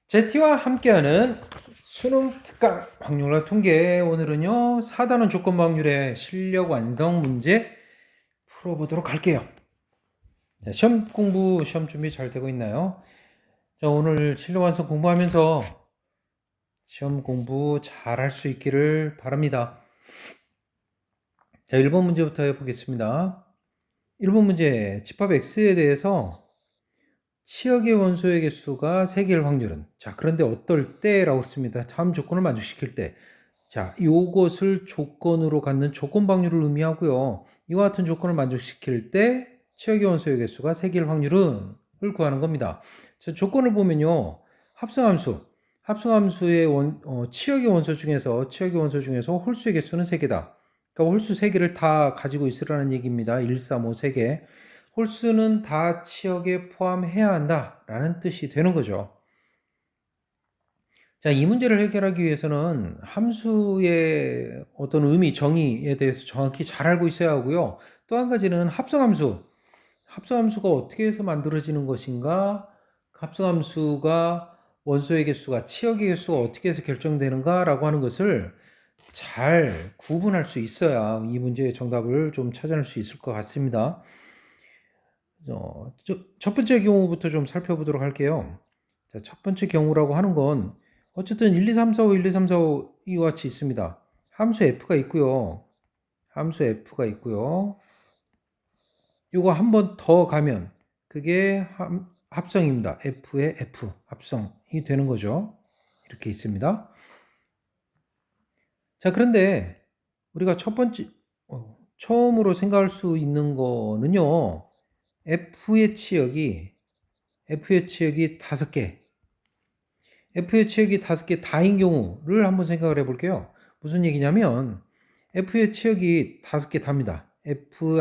제티와 함께하는 수능 특강 확률과 통계. 오늘은요 4단원 조건 확률의 실력 완성 문제 풀어보도록 할게요. 자, 시험 공부, 시험 준비 잘 되고 있나요? 자, 오늘 실력 완성 공부하면서 시험 공부 잘 할 수 있기를 바랍니다. 자, 1번 문제부터 해보겠습니다. 1번 문제, 집합 X에 대해서 치역의 원소의 개수가 3개일 확률은, 자, 그런데 어떨 때라고 했습니다. 다음 조건을 만족시킬 때. 자, 요것을 조건으로 갖는 조건 방률을 의미하고요. 이와 같은 조건을 만족시킬 때 치역의 원소의 개수가 3개일 확률은 을 구하는 겁니다. 자, 조건을 보면요. 합성함수의 치역의 원소 중에서 홀수의 개수는 3개다. 그러니까 홀수 3개를 다 가지고 있으라는 얘기입니다. 1, 3, 5, 3개. 홀수는 다 치역에 포함해야 한다라는 뜻이 되는 거죠. 자, 이 문제를 해결하기 위해서는 함수의 어떤 의미, 정의에 대해서 정확히 잘 알고 있어야 하고요. 또 한 가지는 합성함수가 어떻게 해서 만들어지는 것인가, 합성함수가 원소의 개수가, 치역의 개수가 어떻게 해서 결정되는가라고 하는 것을 잘 구분할 수 있어야 이 문제의 정답을 좀 찾아낼 수 있을 것 같습니다. 첫 번째 경우부터 좀 살펴보도록 할게요. 자, 첫 번째 경우라고 하는 건 어쨌든 1, 2, 3, 4, 5, 1, 2, 3, 4, 5 이와 같이 있습니다. 함수 f가 있고요. 이거 한 번 더 가면 그게 합성입니다. f의 f, 합성이 되는 거죠. 이렇게 있습니다. 자, 그런데 우리가 처음으로 생각할 수 있는 거는요. f의 치역이 5개, f의 치역이 5개 다인 경우를 한번 생각을 해볼게요. 무슨 얘기냐면 f의 치역이 5개 답니다.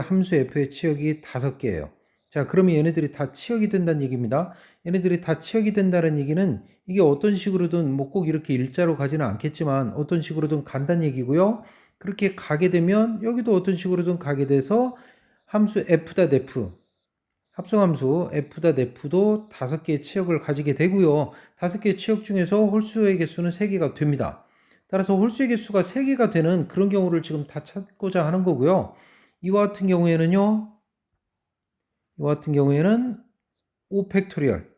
함수 f의 치역이 5개예요. 자, 그러면 얘네들이 다 치역이 된다는 얘기입니다. 얘네들이 다 치역이 된다는 얘기는 이게 어떤 식으로든 뭐 꼭 이렇게 일자로 가지는 않겠지만 어떤 식으로든 간다는 얘기고요. 그렇게 가게 되면 여기도 어떤 식으로든 가게 돼서 함수 f.f, 합성함수 f.f도 5개의 치역을 가지게 되고요. 5개의 치역 중에서 홀수의 개수는 3개가 됩니다. 따라서 홀수의 개수가 3개가 되는 그런 경우를 지금 다 찾고자 하는 거고요. 이와 같은 경우에는 5팩토리얼.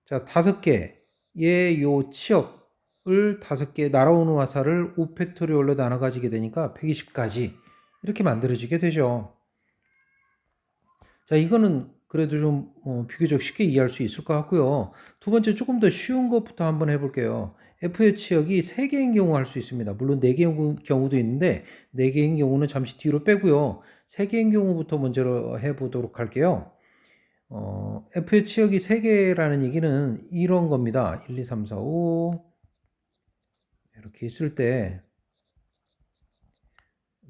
자, 5개의 요 치역을 5개 날아오는 화살을 5팩토리얼로 나눠 가지게 되니까 120까지 이렇게 만들어지게 되죠. 자, 이거는 그래도 좀 비교적 쉽게 이해할 수 있을 것 같고요. 두 번째 조금 더 쉬운 것부터 한번 해볼게요. F의 치역이 3개인 경우 할 수 있습니다. 물론 4개인 경우도 있는데 4개인 경우는 잠시 뒤로 빼고요. 3개인 경우부터 먼저 해보도록 할게요. F의 치역이 3개라는 얘기는 이런 겁니다. 1, 2, 3, 4, 5 이렇게 있을 때,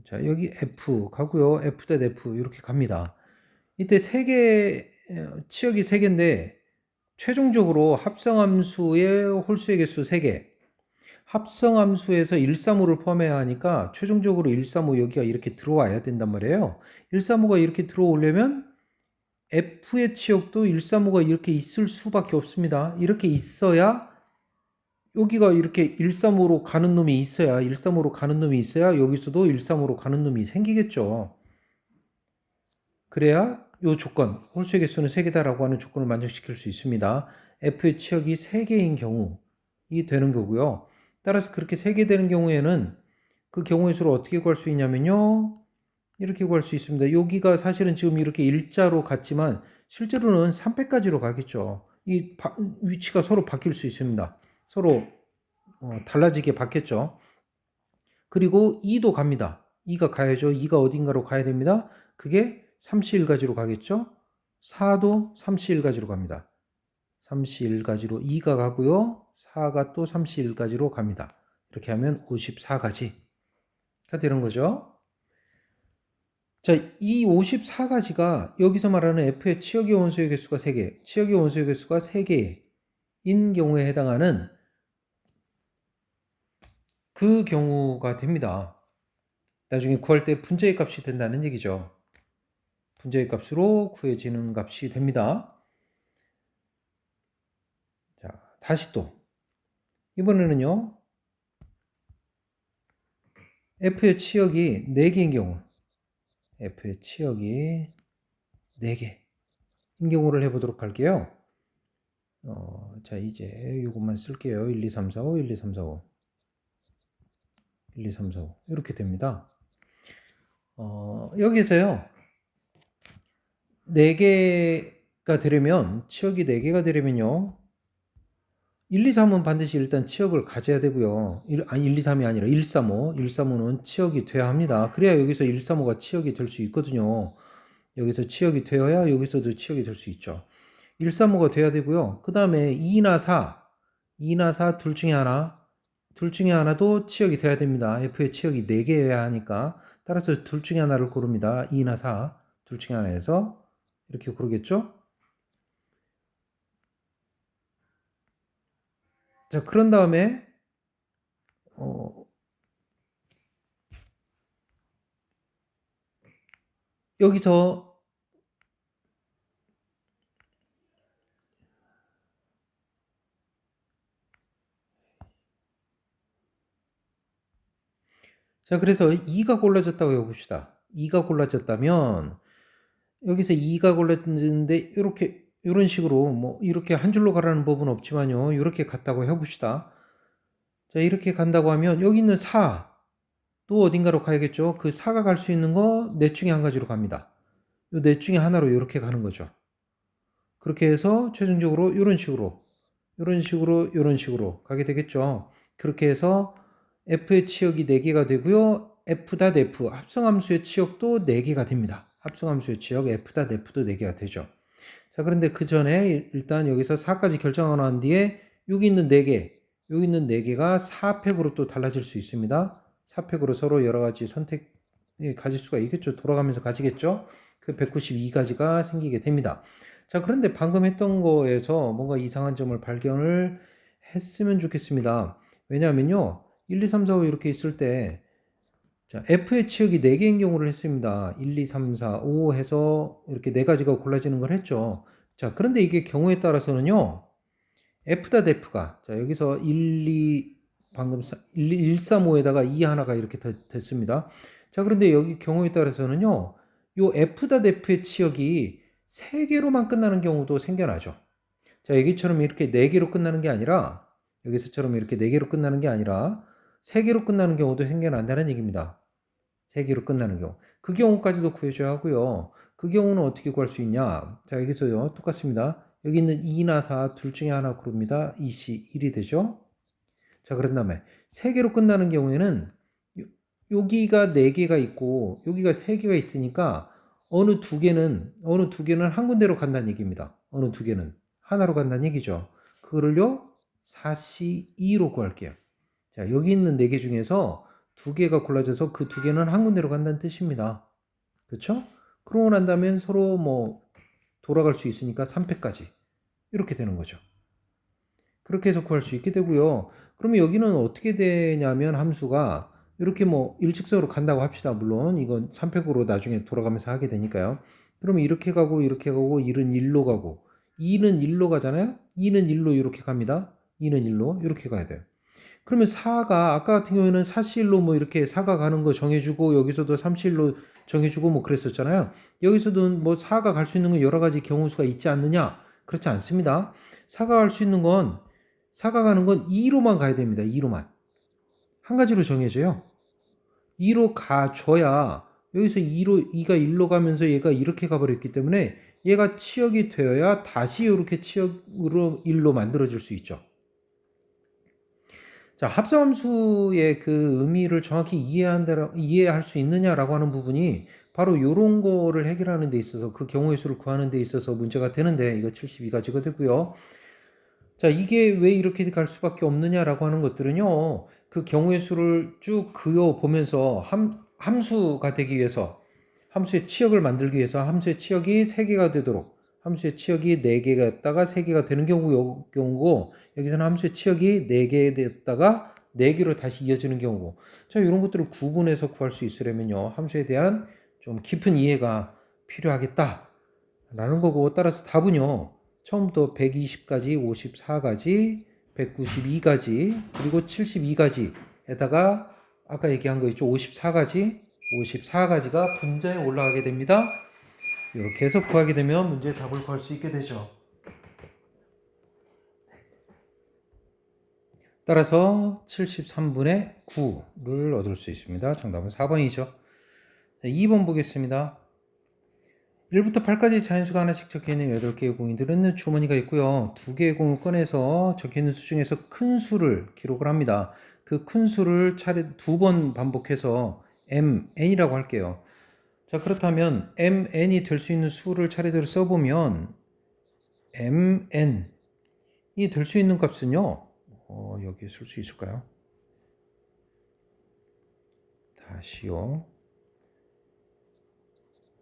자, 여기 F 가고요. F.F 이렇게 갑니다. 이때 치역이 3개인데 최종적으로 합성함수의 홀수의 개수 3개, 합성함수에서 135를 포함해야 하니까 최종적으로 135 여기가 이렇게 들어와야 된단 말이에요. 135가 이렇게 들어오려면 F의 치역도 135가 이렇게 있을 수밖에 없습니다. 이렇게 있어야 여기가 이렇게 135로 가는 놈이 있어야 여기서도 135로 가는 놈이 생기겠죠. 그래야 이 조건, 홀수의 개수는 3개다라고 하는 조건을 만족시킬 수 있습니다. F의 치역이 3개인 경우이 되는 거고요. 따라서 그렇게 3개 되는 경우에는 그 경우의 수를 어떻게 구할 수 있냐면요. 이렇게 구할 수 있습니다. 여기가 사실은 지금 이렇게 일자로 갔지만 실제로는 3패까지로 가겠죠. 위치가 서로 바뀔 수 있습니다. 서로 달라지게 바뀌었죠. 그리고 2도 갑니다. 2가 가야죠. 2가 어딘가로 가야 됩니다. 그게 3시1가지로 가겠죠. 4도 3시1가지로 갑니다. 3시1가지로 2가 가고요. 4가 또 3시1가지로 갑니다. 이렇게 하면 54가지가 되는 거죠. 자, 이 54가지가 여기서 말하는 F의 치역의 원소의 개수가 3개, 치역의 원소의 개수가 3개인 경우에 해당하는 그 경우가 됩니다. 나중에 구할 때 분자의 값이 된다는 얘기죠. 분자의 값으로 구해지는 값이 됩니다. 자, 다시 또 이번에는요. f의 치역이 4개인 경우, f의 치역이 4개인 경우를 해보도록 할게요. 자, 이제 이것만 쓸게요. 1, 2, 3, 4, 5, 1, 2, 3, 4, 5. 1, 2, 3, 4, 5. 이렇게 됩니다. 여기서요. 4개가 되려면, 치역이 4개가 되려면요. 1, 2, 3은 반드시 일단 치역을 가져야 되고요. 1, 2, 3이 아니라 1, 3, 5. 1, 3, 5는 치역이 돼야 합니다. 그래야 여기서 1, 3, 5가 치역이 될 수 있거든요. 여기서 치역이 되어야 여기서도 치역이 될 수 있죠. 1, 3, 5가 돼야 되고요. 그 다음에 2나 4, 2나 4 둘 중에 하나도 치역이 돼야 됩니다. F의 치역이 4개여야 하니까. 따라서 둘 중에 하나를 고릅니다. 2나 4, 둘 중에 하나에서 이렇게 고르겠죠? 자, 그런 다음에 여기서 자, 그래서 2가 골라졌다고 해봅시다. 2가 골라졌다면 여기서 2가 골라졌는데 이렇게 이런 식으로 뭐 이렇게 한 줄로 가라는 법은 없지만요. 이렇게 갔다고 해봅시다. 자, 이렇게 간다고 하면 여기 있는 4, 또 어딘가로 가야겠죠. 그 4가 갈 수 있는 거 넷 중에 한 가지로 갑니다. 이 넷 중에 하나로 이렇게 가는 거죠. 그렇게 해서 최종적으로 이런 식으로 가게 되겠죠. 그렇게 해서 f의 치역이 4개가 되고요. f.f 합성함수의 치역도 4개가 됩니다. 합성함수의 치역 f.f도 4개가 되죠. 자, 그런데 그 전에 일단 여기서 4까지 결정하고 난 뒤에 여기 있는 4개, 여기 있는 4개가 4팩으로 또 달라질 수 있습니다. 4팩으로 서로 여러 가지 선택 가질 수가 있겠죠. 돌아가면서 가지겠죠. 그 192가지가 생기게 됩니다. 자, 그런데 방금 했던 거에서 뭔가 이상한 점을 발견을 했으면 좋겠습니다. 왜냐하면요. 1, 2, 3, 4, 5 이렇게 있을 때 자, F의 치역이 4개인 경우를 했습니다. 1, 2, 3, 4, 5 해서 이렇게 4가지가 골라지는 걸 했죠. 자, 그런데 이게 경우에 따라서는요. F'F가 자, 여기서 1, 2 방금 1, 3, 5에다가 2 하나가 이렇게 됐습니다. 자, 그런데 여기 경우에 따라서는요. 요 F'F의 치역이 3개로만 끝나는 경우도 생겨나죠. 자, 여기처럼 이렇게 4개로 끝나는 게 아니라 여기서처럼 이렇게 4개로 끝나는 게 아니라 3개로 끝나는 경우도 생겨난다는 얘기입니다. 3개로 끝나는 경우. 그 경우까지도 구해줘야 하고요. 그 경우는 어떻게 구할 수 있냐? 자, 여기서요. 똑같습니다. 여기 있는 2나 4 둘 중에 하나 고릅니다. 2C 1이 되죠. 자, 그런 다음에 3개로 끝나는 경우에는 여기가 4개가 있고 여기가 3개가 있으니까 어느 두 개는 한 군데로 간다는 얘기입니다. 어느 두 개는 하나로 간다는 얘기죠. 그거를요. 4C2로 구할게요. 자, 여기 있는 4개 중에서 2개가 골라져서 그 2개는 한 군데로 간다는 뜻입니다. 그렇죠? 그러고 난 다음에 서로 뭐 돌아갈 수 있으니까 3패까지 이렇게 되는 거죠. 그렇게 해서 구할 수 있게 되고요. 그러면 여기는 어떻게 되냐면 함수가 이렇게 뭐 일직선으로 간다고 합시다. 물론 이건 3팩으로 나중에 돌아가면서 하게 되니까요. 그러면 이렇게 가고 이렇게 가고 1은 1로 가고 2는 1로 가잖아요. 2는 1로 이렇게 갑니다. 2는 1로 이렇게 가야 돼요. 그러면 4가 아까 같은 경우에는 4C1로 뭐 이렇게 4가 가는 거 정해주고 여기서도 3C1로 정해주고 뭐 그랬었잖아요. 여기서도 뭐 4가 갈 수 있는 건 여러 가지 경우수가 있지 않느냐? 그렇지 않습니다. 4가 갈 수 있는 건 4가 가는 건 2로만 가야 됩니다. 2로만. 한 가지로 정해져요. 2로 가줘야 여기서 2가 1로 가면서 얘가 이렇게 가버렸기 때문에 얘가 치역이 되어야 다시 이렇게 치역으로 1로 만들어질 수 있죠. 자, 합성함수의 그 의미를 정확히 이해할 수 있느냐라고 하는 부분이 바로 이런 거를 해결하는 데 있어서 그 경우의 수를 구하는 데 있어서 문제가 되는데 이거 72가지가 되고요. 자, 이게 왜 이렇게 갈 수밖에 없느냐라고 하는 것들은요. 그 경우의 수를 쭉 그어보면서 함수가 되기 위해서 함수의 치역을 만들기 위해서 함수의 치역이 3개가 되도록 함수의 치역이 4개가 3개가 되는 경우고 여기서는 함수의 치역이 4개 됐다가 4개로 다시 이어지는 경우고 자, 이런 것들을 구분해서 구할 수 있으려면요. 함수에 대한 좀 깊은 이해가 필요하겠다 라는 거고 따라서 답은요. 처음부터 120가지, 54가지, 192가지, 그리고 72가지에다가 아까 얘기한 거 있죠? 54가지가 분자에 올라가게 됩니다. 이렇게 해서 구하게 되면 문제의 답을 구할 수 있게 되죠. 따라서 73분의 9를 얻을 수 있습니다. 정답은 4번이죠. 2번 보겠습니다. 1부터 8까지 자연수가 하나씩 적혀있는 8개의 공인들은 주머니가 있고요. 2개의 공을 꺼내서 적혀있는 수 중에서 큰 수를 기록을 합니다. 그 큰 수를 차례 2번 반복해서 mn이라고 할게요. 자, 그렇다면 mn이 될 수 있는 수를 차례대로 써보면 mn이 될 수 있는 값은요. 여기에 쓸 수 있을까요? 다시요.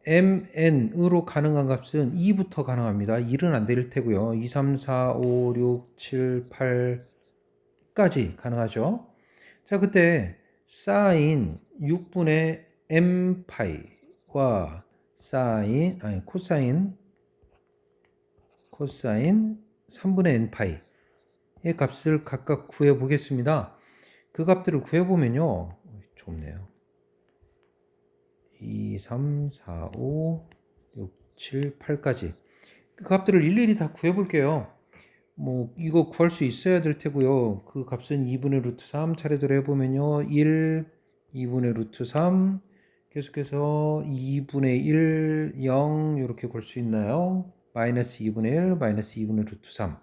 mn으로 가능한 값은 2부터 가능합니다. 1은 안 될 테고요. 2, 3, 4, 5, 6, 7, 8까지 가능하죠. 자, 그때 사인 6분의 m파이와 코사인 3분의 n파이의 값을 각각 구해 보겠습니다. 그 값들을 구해 보면요. 좁네요. 2, 3, 4, 5, 6, 7, 8까지 그 값들을 일일이 다 구해 볼게요. 뭐 이거 구할 수 있어야 될 테고요. 그 값은 2분의 루트 3 차례대로 해보면요. 1, 2분의 루트 3 계속해서 2분의 1, 0 이렇게 볼 수 있나요? 마이너스 2분의 1, 마이너스 2분의 루트 3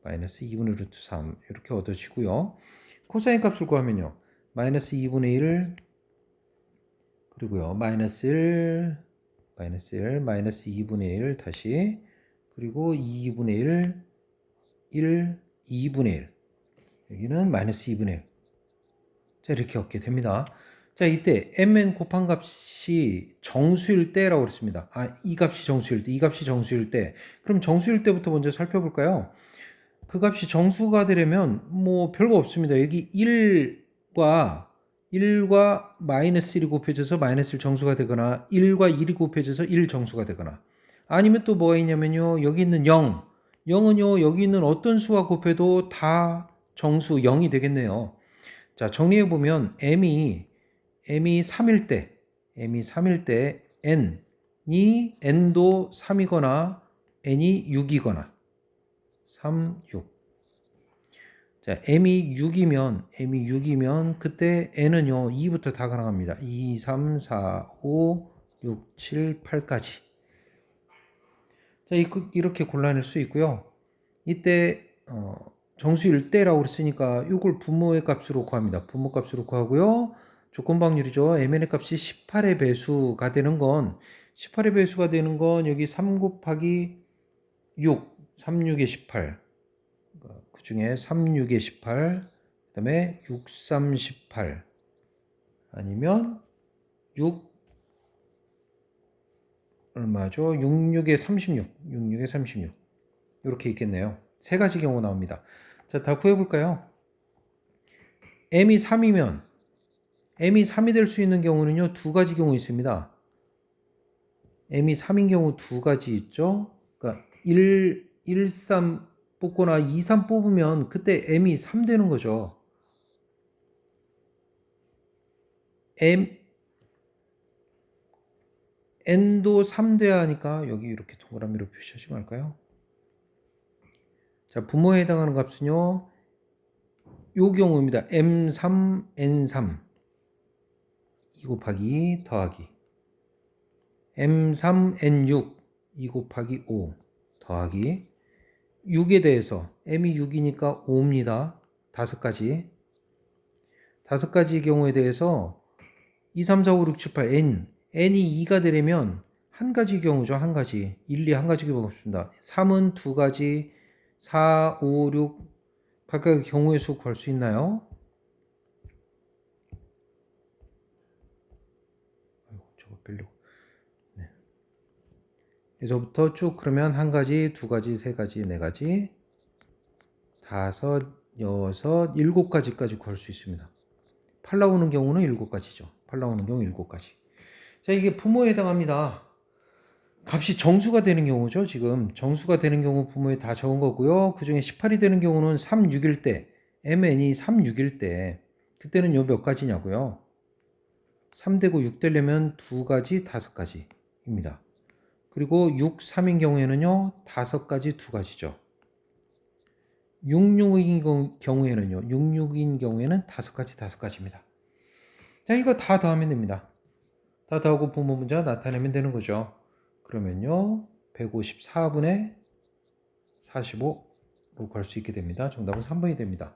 마이너스 2분의 루트 3 이렇게 얻어지고요. 코사인 값을 구하면요. 마이너스 2분의 1 그리고요. 마이너스 1, 마이너스 2분의 1 다시 그리고 2분의 1, 2분의 1 여기는 마이너스 2분의 1 자, 이렇게 얻게 됩니다. 자, 이때 mn 곱한 값이 정수일 때라고 그랬습니다. 이 값이 정수일 때, 이 값이 정수일 때. 그럼 정수일 때부터 먼저 살펴볼까요? 그 값이 정수가 되려면 뭐 별거 없습니다. 여기 1과 마이너스 1이 곱해져서 마이너스 1 정수가 되거나 1과 1이 곱해져서 1 정수가 되거나 아니면 또 뭐가 있냐면요. 여기 있는 0. 0은요. 여기 있는 어떤 수와 곱해도 다 정수 0이 되겠네요. 자, 정리해 보면 m이 3일 때 n도 3이거나 n이 6이거나 3, 6. 자, m이 6이면 그때 n은요. 2부터 다 가능합니다. 2, 3, 4, 5, 6, 7, 8까지. 자, 이렇게 골라낼 수 있고요. 이때 정수일 때라고 그랬으니까 이걸 분모의 값으로 구합니다. 분모 값으로 구하고요. 조건방률이죠. mn의 값이 18의 배수가 되는 건 여기 3 곱하기 6, 3, 6의 18. 그 중에 3, 6의 18, 그 다음에 6, 3, 18 아니면 6 얼마죠? 6, 6의 36 이렇게 있겠네요. 세 가지 경우 나옵니다. 자, 다 구해볼까요? m이 3이면 m이 3이 될 수 있는 경우는요. 두 가지 경우 있습니다. m이 3인 경우 두 가지 있죠. 그러니까 1, 3 뽑거나 2, 3 뽑으면 그때 m이 3 되는 거죠. n도 3 돼야 하니까 여기 이렇게 동그라미로 표시하지 말까요? 자, 분모에 해당하는 값은요. 요 경우입니다. m3, n3 2 곱하기 더하기 m3, n6 2 곱하기 5 더하기 6에 대해서 m이 6이니까 5입니다. 5가지 경우에 대해서 2, 3, 4, 5, 6, 7, 8 n이 2가 되려면 한 가지 경우죠. 한 가지 1, 2 한 가지 경우가 없습니다. 3은 두 가지 4, 5, 6 각각의 경우의 수 구할 수 있나요? 저거 빼려고. 네. 여기서부터 쭉 그러면 한 가지, 두 가지, 세 가지, 네 가지, 다섯, 여섯, 일곱 가지까지 구할 수 있습니다. 8 나오는 경우는 7가지죠. 8 나오는 경우 7가지. 자, 이게 분모에 해당합니다. 값이 정수가 되는 경우죠. 지금 정수가 되는 경우 부모에 다 적은 거고요. 그 중에 18이 되는 경우는 3, 6일 때, mn이 3, 6일 때, 그때는 요 몇 가지냐고요. 3 되고 6 되려면 2가지, 5가지입니다. 그리고 6, 3인 경우에는요, 5가지, 2가지죠. 6, 6인 경우에는요, 6, 6인 경우에는 5가지, 5가지입니다. 자, 이거 다 더하면 됩니다. 다 더하고 부모 문자 나타내면 되는 거죠. 그러면요, 154분의 45로 걸 수 있게 됩니다. 정답은 3번이 됩니다.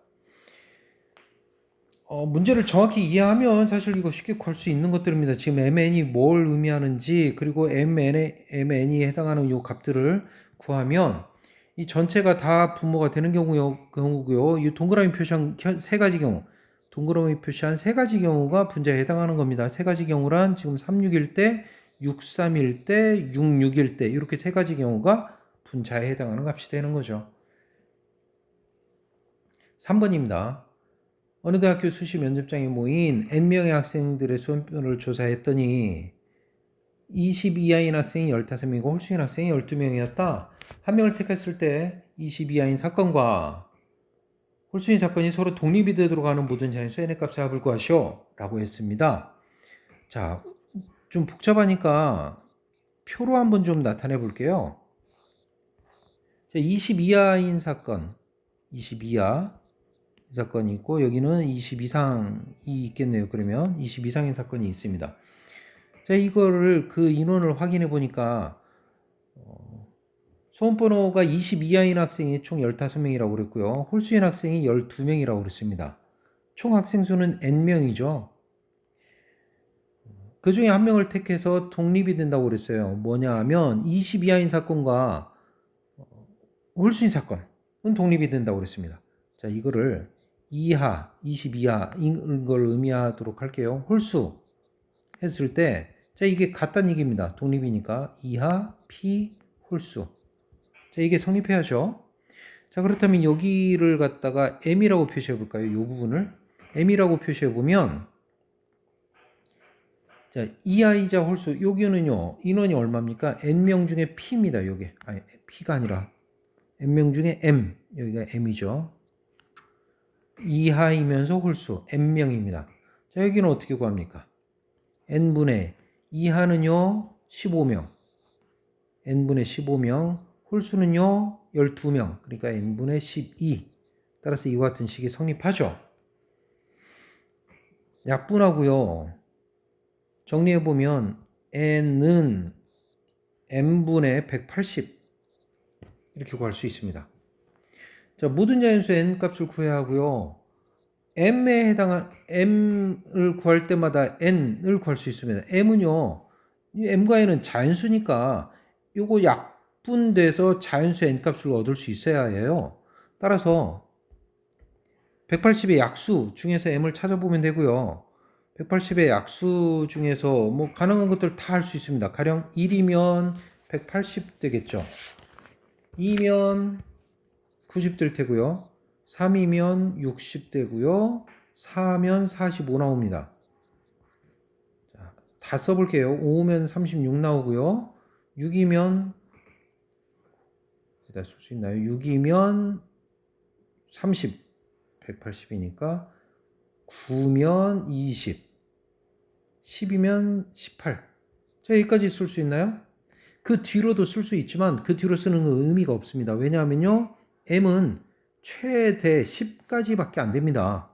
문제를 정확히 이해하면 사실 이거 쉽게 걸 수 있는 것들입니다. 지금 mn이 뭘 의미하는지, 그리고 mn이 해당하는 요 값들을 구하면 이 전체가 다 분모가 되는 경우고요. 이 동그라미 표시한 세 가지 경우, 동그라미 표시한 세 가지 경우가 분자에 해당하는 겁니다. 세 가지 경우란 지금 36일 때, 63일 때, 66일 때 이렇게 세 가지 경우가 분자에 해당하는 값이 되는 거죠. 3번입니다. 어느 대학교 수시 면접장에 모인 N명의 학생들의 수험표를 조사했더니 20 이하인 학생이 15명이고 홀수인 학생이 12명이었다. 한 명을 택했을 때 20 이하인 사건과 홀수인 사건이 서로 독립이 되도록 하는 모든 자연수 n의 값의 합을 구하시오 라고 했습니다. 자, 좀 복잡하니까 표로 한번 좀 나타내 볼게요. 20 이하인 사건, 20 이하 이 사건이 있고 여기는 20 이상이 있겠네요. 그러면 20 이상의 사건이 있습니다. 자, 이거를 그 인원을 확인해 보니까 소원번호가 20 이하인 학생이 총 15명이라고 그랬고요. 홀수인 학생이 12명이라고 그랬습니다. 총 학생 수는 n명이죠. 그 중에 한 명을 택해서 독립이 된다고 그랬어요. 뭐냐 하면 20 이하인 사건과 홀수인 사건은 독립이 된다고 그랬습니다. 자, 이거를 이하, 20 이하인 걸 의미하도록 할게요. 홀수 했을 때, 자, 이게 같다는 얘기입니다. 독립이니까 이하, p, 홀수. 자, 이게 성립해야죠. 자, 그렇다면 여기를 갖다가 m이라고 표시해 볼까요? 이 부분을 m이라고 표시해 보면, 자, 이하이자 홀수, 여기는요, 인원이 얼마입니까? n명 중에 p입니다. 여기 아니, p가 아니라 n명 중에 m, 여기가 m이죠. 이하이면서 홀수 n명입니다. 자, 여기는 어떻게 구합니까? n분의 이하는요 15명, n분의 15명, 홀수는요 12명, 그러니까 n분의 12. 따라서 이와 같은 식이 성립하죠. 약분하고요. 정리해보면 n은 n분의 180 이렇게 구할 수 있습니다. 자, 모든 자연수 n 값을 구해야 하고요. m에 해당한 m을 구할 때마다 n을 구할 수 있습니다. m은요, m과 n은 자연수니까 요거 약분돼서 자연수 n 값을 얻을 수 있어야 해요. 따라서 180의 약수 중에서 m을 찾아보면 되고요. 180의 약수 중에서 뭐 가능한 것들 다 할 수 있습니다. 가령 1이면 180 되겠죠. 2면 90 될 테고요. 3이면 60 되고요. 4면 45 나옵니다. 자, 다 써볼게요. 5면 36 나오고요. 6이면 일단 쓸 수 있나요? 6이면 30, 180이니까 9면 20, 10이면 18. 자, 여기까지 쓸 수 있나요? 그 뒤로도 쓸 수 있지만 그 뒤로 쓰는 건 의미가 없습니다. 왜냐하면요, m은 최대 10까지밖에 안 됩니다.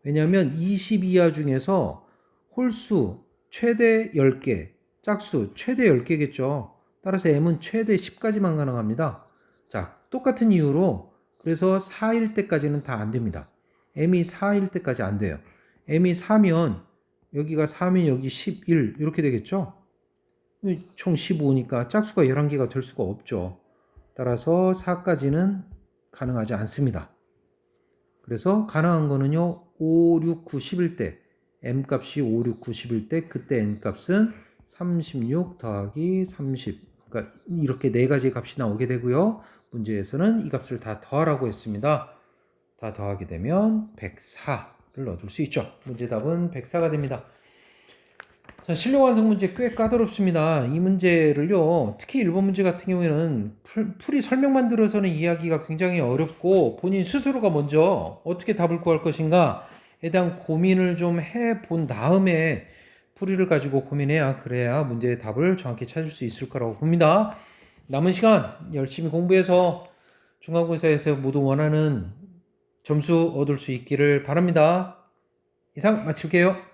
왜냐하면 20 이하 중에서 홀수 최대 10개, 짝수 최대 10개겠죠. 따라서 m은 최대 10까지만 가능합니다. 자, 똑같은 이유로 그래서 4일 때까지는 다 안 됩니다. m이 4일 때까지 안 돼요. m이 4면 여기가 4면 여기 11 이렇게 되겠죠. 총 15니까 짝수가 11개가 될 수가 없죠. 따라서 4까지는 가능하지 않습니다. 그래서 가능한 거는요, 5, 6, 9, 11 때, m 값이 5, 6, 9, 11 때, 그때 n 값은 36 더하기 30. 그러니까 이렇게 네 가지 값이 나오게 되고요. 문제에서는 이 값을 다 더하라고 했습니다. 다 더하게 되면 104를 얻을 수 있죠. 문제 답은 104가 됩니다. 자, 실력 완성 문제 꽤 까다롭습니다. 이 문제를요, 특히 1번 문제 같은 경우에는 풀이 설명만 들어서는 이해하기가 굉장히 어렵고 본인 스스로가 먼저 어떻게 답을 구할 것인가에 대한 고민을 좀 해본 다음에 풀이를 가지고 고민해야 그래야 문제의 답을 정확히 찾을 수 있을 거라고 봅니다. 남은 시간 열심히 공부해서 중간고사에서 모두 원하는 점수 얻을 수 있기를 바랍니다. 이상 마칠게요.